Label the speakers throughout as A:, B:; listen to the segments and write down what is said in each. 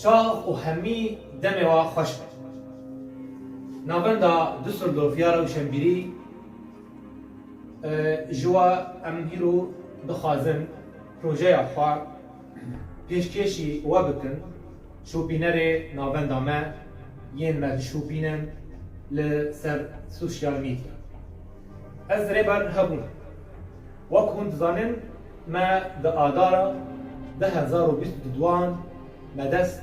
A: چاق و همی دم و خوش بید. نابندا دوسلدورف یا روشنبیری جوا ام هیرو بخوازن پروژه خواه پیشکشی و بکن شوپینر نابندا ما ین مد شوپینن لسر سوشیال میدیا. از ریبر هبون وک هند زانن ما ده آدارا 2022 مدست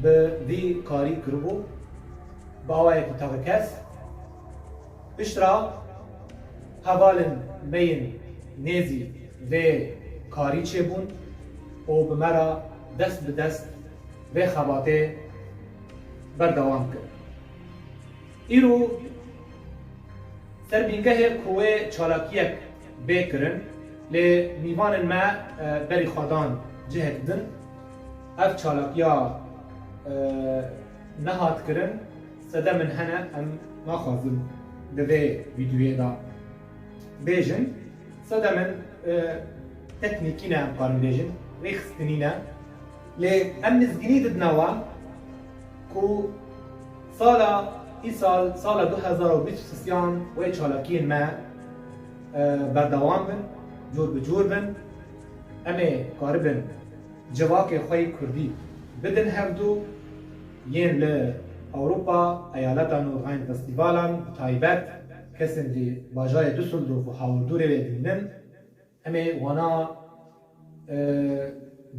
A: به دی کاری کربو با آوای کتاب کس بشترا حوالن مین نیزی و کاری چه بون و بمرا دست به دست و خواته بردوام کرد. ایرو سربینگه کوه چالاکیک بکرن لی میوان ما بری خودان جهت دن اف چالاکیا نهات کرن سده من هنه ام نخوازم دوی ویدیوی دا بیجن سده من تکنیکی نه ام کارم بیجن ریخستنی نه لی ام نزگینی ددنوا کو سال 2023 و چالاکین ما بردوام بن جور بجور بن امی کاربن جواک خوی کردی بدن هفدو ین ل اوروپا ایالتا نورغاین فستیوالان تایبت کسن دی باجای دوسلدورف و هاوردوره بدینن امی وانا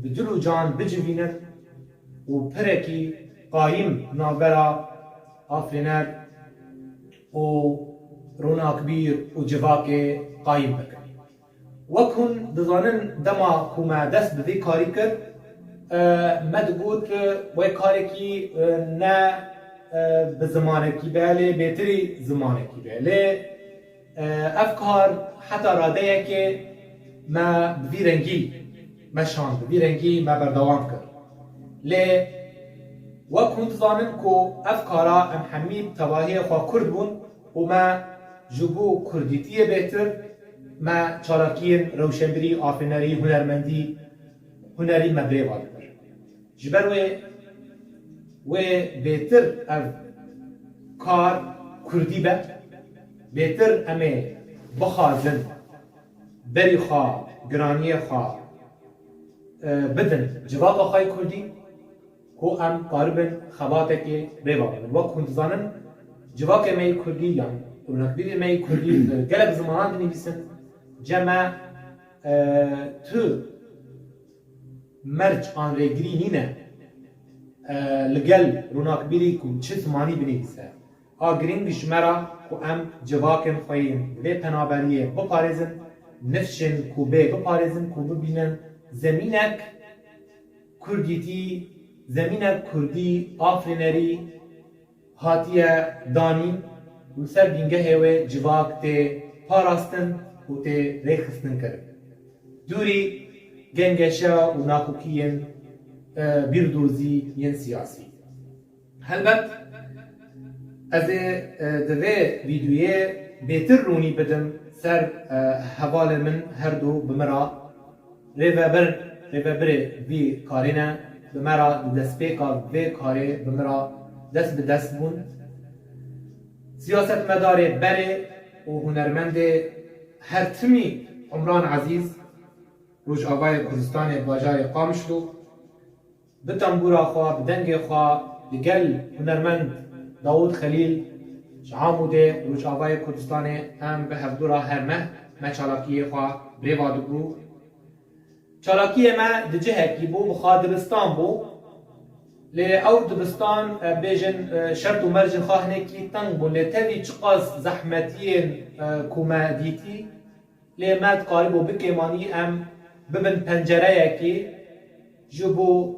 A: بدلو جان بجوینن و پرکی قایم نابرا آفرینر و روناک بیر و جواک قایم بکن وکن دزانن دما کوما دست بدی کاری کرد مدگوت و کاری کی نه به زمانه کی بله بهتری زمانه کی بله افکار حتی راده که ما بیرنگی مشان بیرنگی ما بردوام کرد لی وکن دزانن کو افکارا ام حمید تواهی خواه کرد بون و ما جبو کردیتی بهتر ما چالاکین روشنبری آفرینری هنرمندی هنری مبری والد جبر و بهتر اف کار کردی به بهتر امه بخوازن بری خواه گرانی خواه بدن جواب خواهی کردی کو ام قاربن خواته که بریوالد و کنتزانن جواب می کردی یا رونقبیری می کردی گلب زمانان دنیسن جمع تو مرج آن رگری نینه لگل روناکبیری کو چه زمانی بنویسه آگرینگش مرا کو ام جواکن خوین و پنابریه بپارزن نفشن کو بپارزن کو ببینن زمینک کردیتی زمینک کردی آفرینری هاتیه دانین و سر بینگه هوه جواک ته پاراستن و ته ریخستن کرد دوری گنگشا و ناکوکیین بیردوزی ین سیاسی هلبت از دوی ویدیوی بهتر رونی بدم سر حوال من هر دو بمرا ریوبر وی کارینه بمرا دست پیکا وی کاری بمرا دست به دست بون سیاست مدار بره و هنرمند هر تمی عمران عزیز روش آوای کردستان باجای قامشلو به تنبورا خواه به دنگ خواه لگل هنرمند داود خلیل شعاموده روش آوای کردستان هم به هفدورا هرمه ما چالاکی خواه بریوادو برو چالاکی ما دجه کی بو بخواه دبستان بو لی او دبستان بیجن شرط و مرجن خواه نکی تنگ بون لی تاوی چقاز زحمتین کوما دیتی لی مد قاربو بکیمانی ام ببن پنجره یکی جبو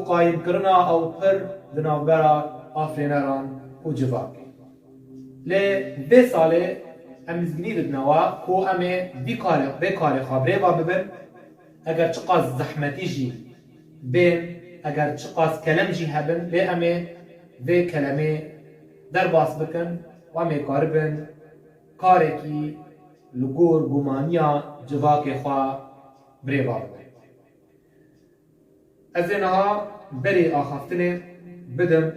A: قایم کرنا او پر دنابرا آفرینران و جواکی لی ده ساله ام زگنی بدنوا کو امه بیکاری خابره و ببن اگر چقاز زحمتی جی بین اگر چقاز کلم جی هبن لی امه و کلمه در باس بکن و امه کاربن کارکی لگور گمانیا جواک خواه بریوار از اینها بری آخافتنه بدم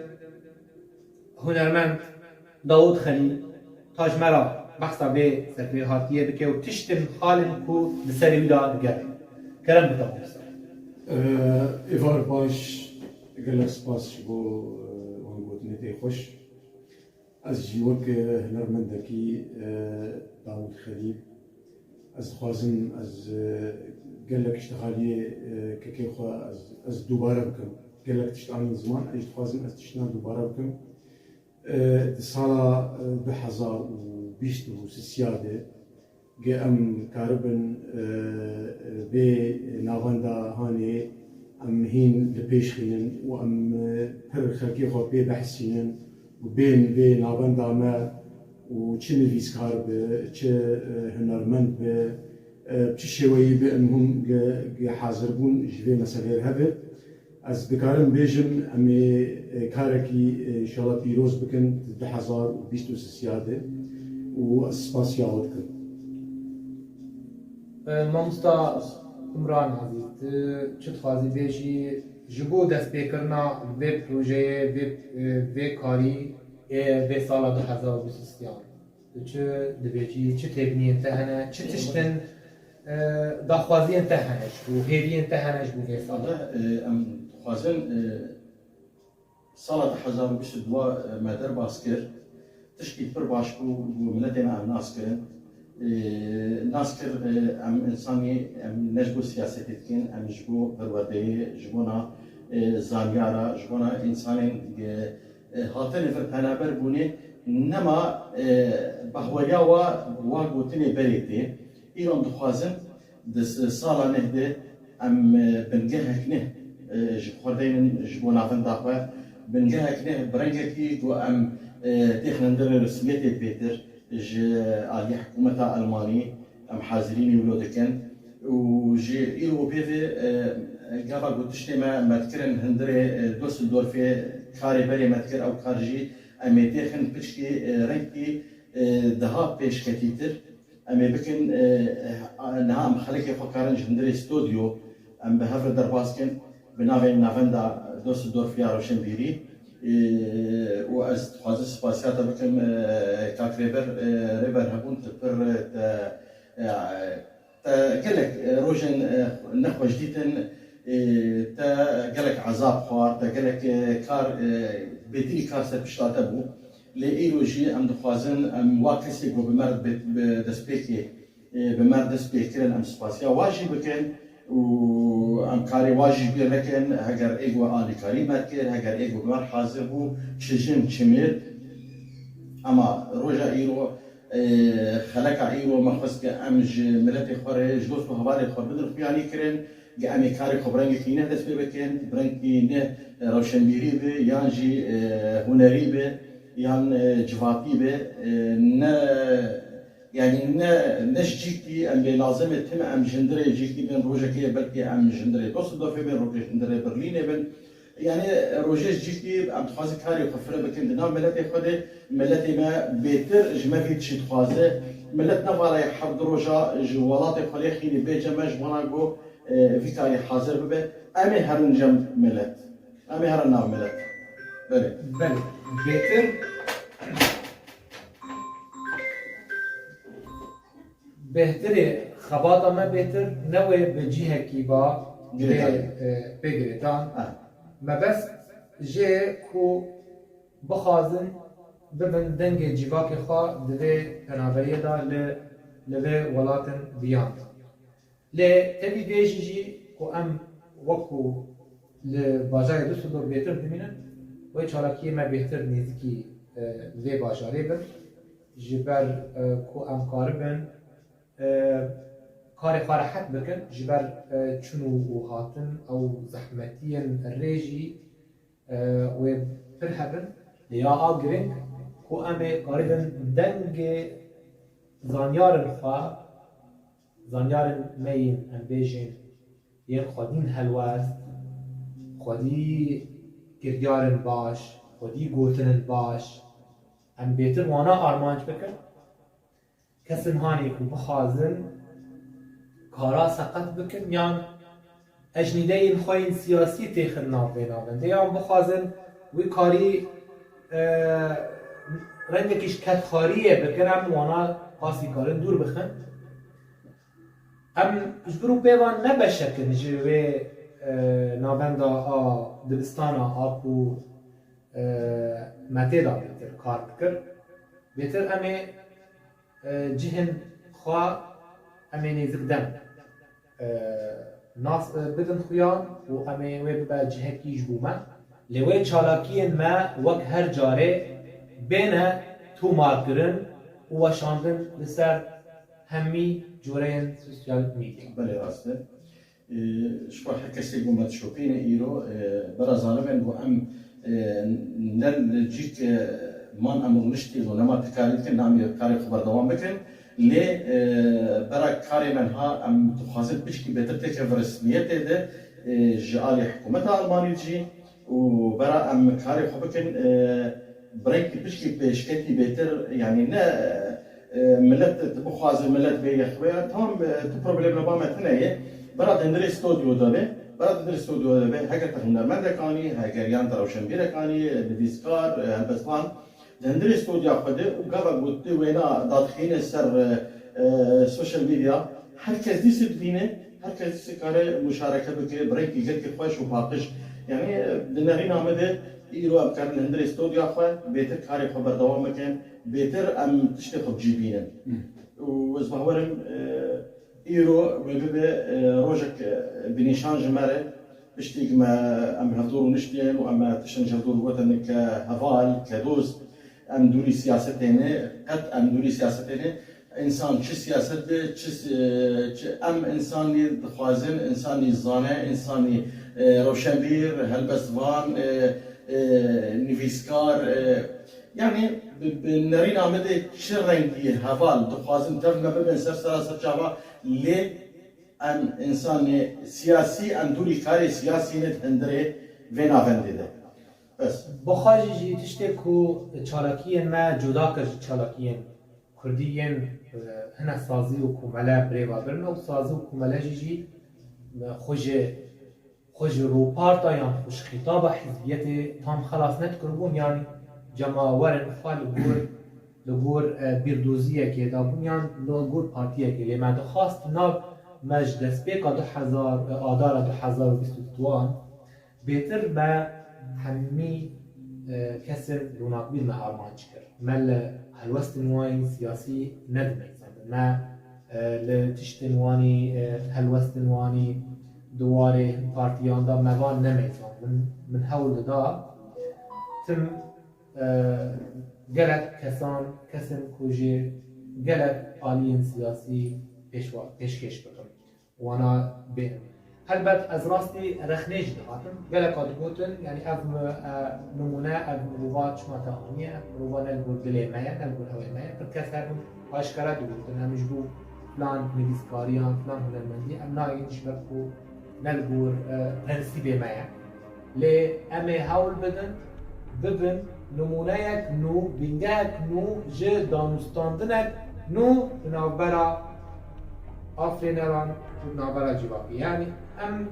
A: هنرمند داود خلیل تاجمرا بحثا به سرپی هاتیه بکه و تشتن حالن کو بسری ویدا نگره کرم بتام
B: ایوار باش گلک سپاس بو هنگوتنیتی خوش از جیوک هنرمندکی داود خلیل از خوازم از گلک اشتغالی که خو از دوباره بکن گلک تشتغالین زمان اجت خوازم از تشتغال دوباره بکن سالا 2023 که ام کاربن به نواندا هانی ام هین لپیش خینن و ام پر خلقی خو به بحثینن و بین به نواندا ما و چه نویس کار به چه هنرمند به چه شوی به انهم حاضر بون جوی مسئله هبه از بکارم بیجم امی کارکی انشالله پیروز بکن 2023 و سپاسی آورد کن.
A: مامستا عمران عزیز چه تخوازی بیشی جبو دست بیکرنا به پروژه به کاری به سال 2023 چه دبیجی چه تبنی انتهنه چه تشتن دخوازی انتهنش و هیری انتهنش بو به سال
C: ام خوازن سال 2022 مدر باسکر تشکیل پر باش بو ملت ما ناس کرن ناس کر ام انسانی ام نجبو سیاستی کن ام جبو پرورده جبونا زانیارا جبونا انسانی هاتن فر پنابر بونه نما بهویا و گوتنی بریتی ایران دخوازن دس سالا نهده ام بنجهك نه خردين جبونا فندقة بنجهك نه برنجكي جو ام تخندر رسمية بيتر ج على حكومة ألمانية ام حاضرين ولودكن وجي إيرو بيفي قبل قلتش ما تكرن هندري دوسلدورفي كاري بري ما تكر أو كارجي ام تخن بشكي رنكي دها بيش كتيتر ام بكن نعم خليك فكرن هندري استوديو ام بهفر درباسكن بناوين نافندا دوسلدورف يا روشنبيري و از خوازه سپاسیات بکم کاک ریبر هبون تپر تا گلک روشن نخوش دیتن تا گلک عذاب خوار تا گلک کار بدری کار سر پشتاته بو لی ایروجی ام دخوازن ام واکسی گو بمرد دسپیکی بمرد دسپیکرن ام سپاسیا واجی بکن و ام کاری واجب بیر لکن اگر ایگو آلی کاری مرکر اگر ایگو بمر حاضر بو چجن چمیر اما روجا ایرو خلق ایرو مخصوص که ام ملت خوره جلوس و هواری خور بدر خیانی کرن که امی کاری خبرنگی کینه دست بکن برنگی نه روشنبیری به یان جی هنری به یان جوابی به نه يعني نشجيكي ام لازم تم ام جندري جيكي بين روجكي بلكي ام جندري دوسلدورف بين روجي جندري برلين بين يعني روجي جيكي ام تخازي كاري وخفره بكن دنا ملتي خدي ملتي ما بيتر جما في تشي تخازي ملتنا فالا يحضر روجا جوالاتي خلي خيني بيجا ماج بوناغو في كاري حاضر ببه امي هرنجم ملت امي هرناو ملت بله
A: بيتر بهتره خباطه ما بهتر نوع بجیه کی با بگریتان ما بس جه کو بخازن ببن دنگ جیواک خواه دوه پنابریه دا لوه ولاتن بیاند لی تبی بیجی جی کو ام وکو لباجای دوستو بهتر بمینن و چالاکی ما بهتر نیزکی وی باجاره بن جبر کو ام کاربن کار خارحت بکن جبر چونو و هاتن او زحمتین ریجی و پرهبن یا آگرین کو امه قاربن دنگ زانیارن خواه زانیارن مین ام بیجین ین خودین هلوست خودی گردیارن باش خودی گوتنن باش ام بیتر وانا آرمانج بکن کسیم هانی کو بخوازن کارا سقط بکن یان اجنیده خوین سیاسی تیخن ناو بیناون دیان بخوازن وی کاری رنگکیش کتخاریه بکنم وانا قاسی کارن دور بخن ام جبرو پیوان نبشکن جوی ناوندا دبستانا آکو متیدا بیتر کار بکر بیتر امی جهن خواه امی نیزک دم ناس بدن خویان و امی وی ببا جهکیش بومن لوی چالاکین ما وک هر جاره بینه تو مارکرن و وشاندن لسر همی جورین سوسیال میدیا.
C: بله راسته. شما حکسی گمت شوپین ایرو برازانه و ام نل جیک من امر نشتی و نما تکاریت کن نامی کاری خبر دوام بکن لی برای کاری منها ام تخاصل بشکی بهتر تکه رسمیت ده جالی حکومت آلمانی جی و برای ام کاری خبر کن برای بشکی بشکتی بهتر یعنی نه ملت بخواز ملت به خواه تمام تو پروبلم نبامه تنهیه برای دندر استودیو داره برای دندر استودیو داره هگر هنرمند کانی هگر یان روشنبیر کانی نویسکار هلبستان دندر استودیو خود و قبل بود وینا دادخین سر سوشال میدیا هر کس دیست بینه هر کس دیست کاره مشارکت بکنه برای کی گرد خوش و باقش یعنی دنیای آمده ایرو اب کردن دندر استودیو خود بهتر کاری خبر دوام کن بهتر ام تشتی خب جیبینن و از بهورم ایرو ببه روزک بنیشان جمره بشتیگ ما ام هفدور نشتیم و ام تشن هفدور وطن كهفال كدوز ام دوري سياستين قد ام دوري سياستين انسان چه سياست ام انساني دخوازن انساني زانه انساني روشنبير هلبستوان نویسکار يعني بنرين عمده چه رنگی هفال دخوازن تف نببن سر جاوا لی ان انسان سیاسی ان دوری کاری سیاسی نت اندره وینا فنده بس
A: بخواجی جی تشته کو چالاکیین ما جدا کر چالاکیین کردیین هنه سازی و کومله بریوا برن و سازی و کومله جی خوش رو پارتا یا خوش خطاب حزبیت تام خلاص نت کربون یعنی جماورن خال لگور بیردوزیه که دابون یعنی لگور پارتیه که لیمه خواست ناو مجلس بیکا 2000 آدار 2022 بهتر به همی کسر روناقبیل ما آرمان چکر مل هلوست نوانی سیاسی ندمیزن ما لتشت نوانی هلوست نوانی دواره پارتیان دا موان نمیزن من حول دا تم گلک کسان کوجه گلک آلین سیاسی پیشکش بکن وانا بینم البته از راستی رخنیج دهاتم گلک آدگوتن یعنی اف نمونه اف مروات شما تاهمیه مروات نلگور دلی مایه نلگور هوای مایه پر کس هرون آشکارا دوگوتن همش بو فلان نویسکاریان فلان هنرمندی ام ناینش برکو نلگور پرنسیبی مایه لی امی حول بدن ببن نمونه یک نو بینگه یک نو جه دانستاندنک نو بنابرا آفرینران بنابرا جوابی یعنی ام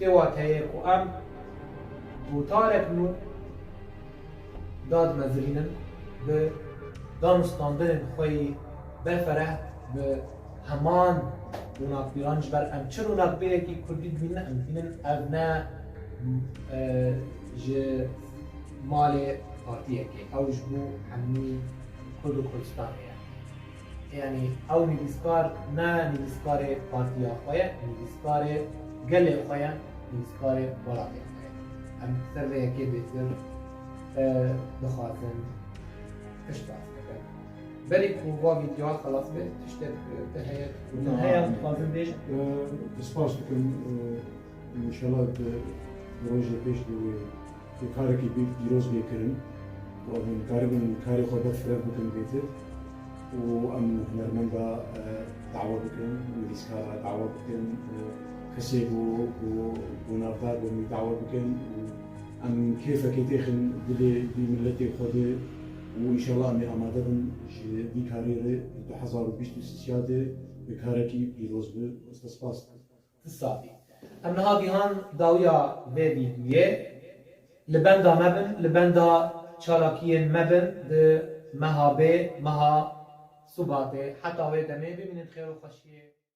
A: تواتیک و ام بوتارک نو داد مزرینن به دانستاندن خوی بفره به همان روناقبیرانج بر ام چه روناقبیره که کردی بینن ام بینن ابنا جه مال پارتیه که اوج بو همی کرد و کردستان یعنی او نویسکار نه نویسکار پارتیا خواه نویسکار گل خواه نویسکار ولاقی خواه ام سر یکی بهتر بخوازن اشتراک بکن بری که با ویدیوها خلاص به تشتر تهیه تهیه بخوازن دیش
B: سپاس بکن انشالله روژه پیش که کاری که دیروز بیکرن و من کاری خود فرق بکن بیتر و ام هنرمندا دعوة بكن نویسکارا دعوة بكن کسی بو نافدار بو دعوة بكن ام كيف كيتخن دي ملتي خود و ان شاء الله امي آماده بن دي كارير 2023 بكاركي بيروز به استسپاس
A: تصابي ام نها گیهان داویا و ویدیویه لبندا مبن لبندا چالاکیین مبن ده مهابه مها صباته حتی و دمه ببینید خیر و خوشیه